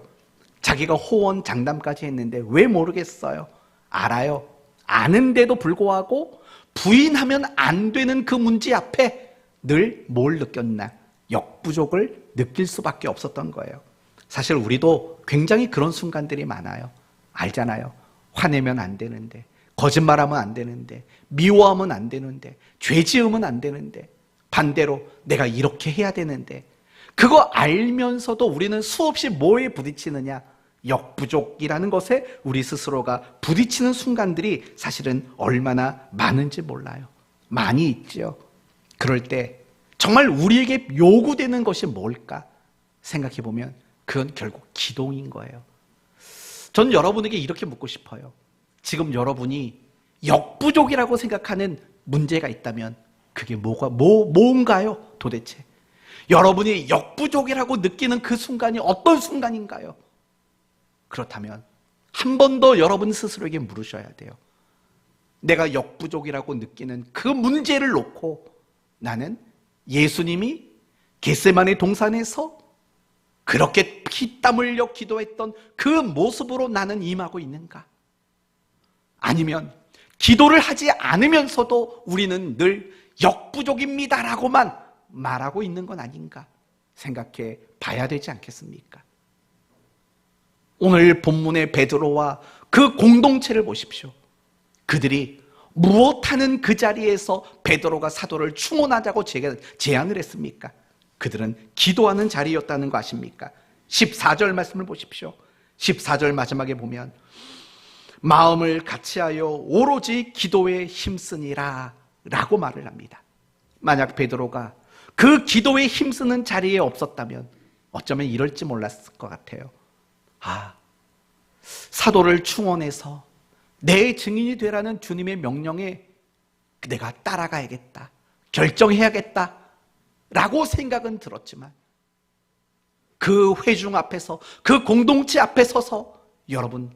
Speaker 1: 자기가 호언 장담까지 했는데 왜 모르겠어요? 알아요. 아는데도 불구하고 부인하면 안 되는 그 문제 앞에 늘 뭘 느꼈나? 역부족을 느낄 수밖에 없었던 거예요. 사실 우리도 굉장히 그런 순간들이 많아요. 알잖아요. 화내면 안 되는데, 거짓말하면 안 되는데, 미워하면 안 되는데, 죄 지으면 안 되는데, 반대로 내가 이렇게 해야 되는데, 그거 알면서도 우리는 수없이 뭐에 부딪히느냐? 역부족이라는 것에 우리 스스로가 부딪히는 순간들이 사실은 얼마나 많은지 몰라요. 많이 있죠. 그럴 때 정말 우리에게 요구되는 것이 뭘까? 생각해 보면 그건 결국 기도인 거예요. 전 여러분에게 이렇게 묻고 싶어요. 지금 여러분이 역부족이라고 생각하는 문제가 있다면 그게 뭔가요? 도대체 여러분이 역부족이라고 느끼는 그 순간이 어떤 순간인가요? 그렇다면 한 번 더 여러분 스스로에게 물으셔야 돼요. 내가 역부족이라고 느끼는 그 문제를 놓고 나는 예수님이 겟세마네 동산에서 그렇게 피땀 흘려 기도했던 그 모습으로 나는 임하고 있는가? 아니면 기도를 하지 않으면서도 우리는 늘 역부족입니다라고만 말하고 있는 건 아닌가 생각해 봐야 되지 않겠습니까? 오늘 본문의 베드로와 그 공동체를 보십시오. 그들이 무엇하는 그 자리에서 베드로가 사도를 충원하자고 제안을 했습니까? 그들은 기도하는 자리였다는 거 아십니까? 14절 말씀을 보십시오. 14절 마지막에 보면 마음을 같이하여 오로지 기도에 힘쓰니라 라고 말을 합니다. 만약 베드로가 그 기도에 힘쓰는 자리에 없었다면 어쩌면 이럴지 몰랐을 것 같아요. 사도를 충원해서 내 증인이 되라는 주님의 명령에 내가 따라가야겠다, 결정해야겠다 라고 생각은 들었지만 그 회중 앞에서, 그 공동체 앞에 서서 여러분,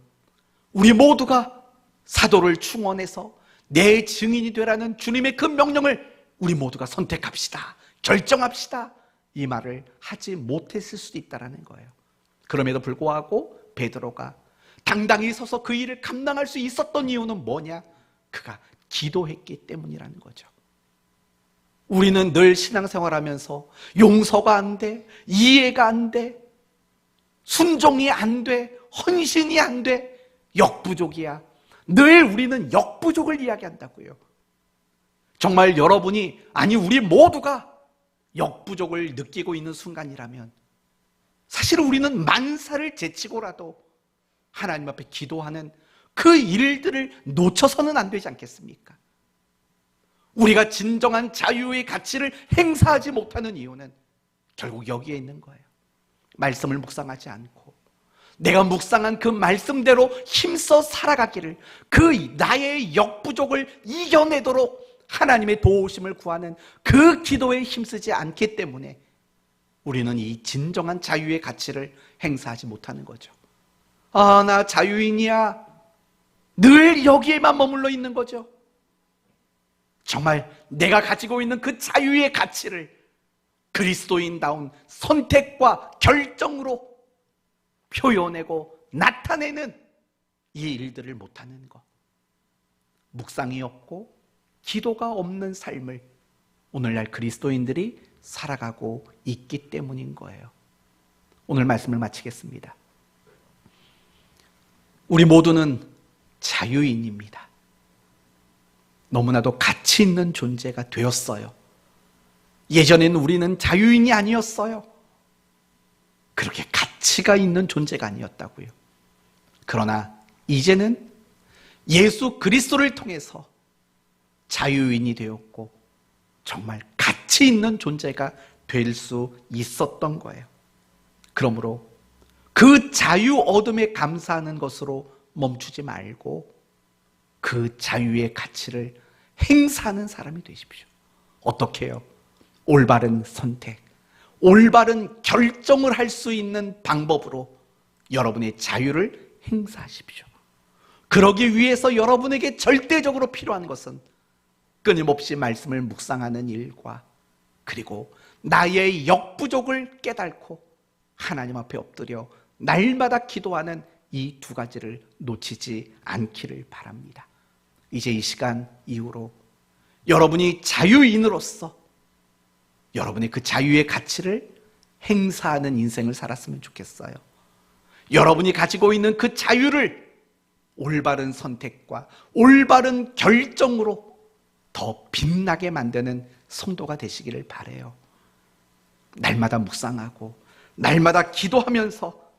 Speaker 1: 우리 모두가 사도를 충원해서 내 증인이 되라는 주님의 그 명령을 우리 모두가 선택합시다, 결정합시다, 이 말을 하지 못했을 수도 있다는 거예요. 그럼에도 불구하고 베드로가 당당히 서서 그 일을 감당할 수 있었던 이유는 뭐냐? 그가 기도했기 때문이라는 거죠. 우리는 늘 신앙생활하면서 용서가 안 돼, 이해가 안 돼, 순종이 안 돼, 헌신이 안 돼, 역부족이야. 늘 우리는 역부족을 이야기한다고요. 정말 여러분이, 아니 우리 모두가 역부족을 느끼고 있는 순간이라면 사실 우리는 만사를 제치고라도 하나님 앞에 기도하는 그 일들을 놓쳐서는 안 되지 않겠습니까? 우리가 진정한 자유의 가치를 행사하지 못하는 이유는 결국 여기에 있는 거예요. 말씀을 묵상하지 않고 내가 묵상한 그 말씀대로 힘써 살아가기를, 그 나의 역부족을 이겨내도록 하나님의 도우심을 구하는 그 기도에 힘쓰지 않기 때문에 우리는 이 진정한 자유의 가치를 행사하지 못하는 거죠. 나 자유인이야. 늘 여기에만 머물러 있는 거죠. 정말 내가 가지고 있는 그 자유의 가치를 그리스도인다운 선택과 결정으로 표현하고 나타내는 이 일들을 못하는 것, 묵상이 없고 기도가 없는 삶을 오늘날 그리스도인들이 살아가고 있기 때문인 거예요. 오늘 말씀을 마치겠습니다. 우리 모두는 자유인입니다. 너무나도 가치 있는 존재가 되었어요. 예전에는 우리는 자유인이 아니었어요. 그렇게 가치가 있는 존재가 아니었다고요. 그러나 이제는 예수 그리스도를 통해서 자유인이 되었고 정말 가치 있는 존재가 될 수 있었던 거예요. 그러므로 그 자유 얻음에 감사하는 것으로 멈추지 말고 그 자유의 가치를 행사하는 사람이 되십시오. 어떻게 해요? 올바른 선택, 올바른 결정을 할 수 있는 방법으로 여러분의 자유를 행사하십시오. 그러기 위해서 여러분에게 절대적으로 필요한 것은 끊임없이 말씀을 묵상하는 일과 그리고 나의 역부족을 깨닫고 하나님 앞에 엎드려 날마다 기도하는 이 두 가지를 놓치지 않기를 바랍니다. 이제 이 시간 이후로 여러분이 자유인으로서 여러분의 그 자유의 가치를 행사하는 인생을 살았으면 좋겠어요. 여러분이 가지고 있는 그 자유를 올바른 선택과 올바른 결정으로 더 빛나게 만드는 성도가 되시기를 바라요. 날마다 묵상하고 날마다 기도하면서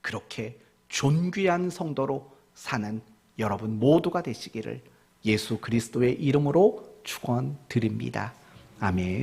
Speaker 1: 그렇게 존귀한 성도로 사는 여러분 모두가 되시기를 예수 그리스도의 이름으로 축원드립니다. 아멘.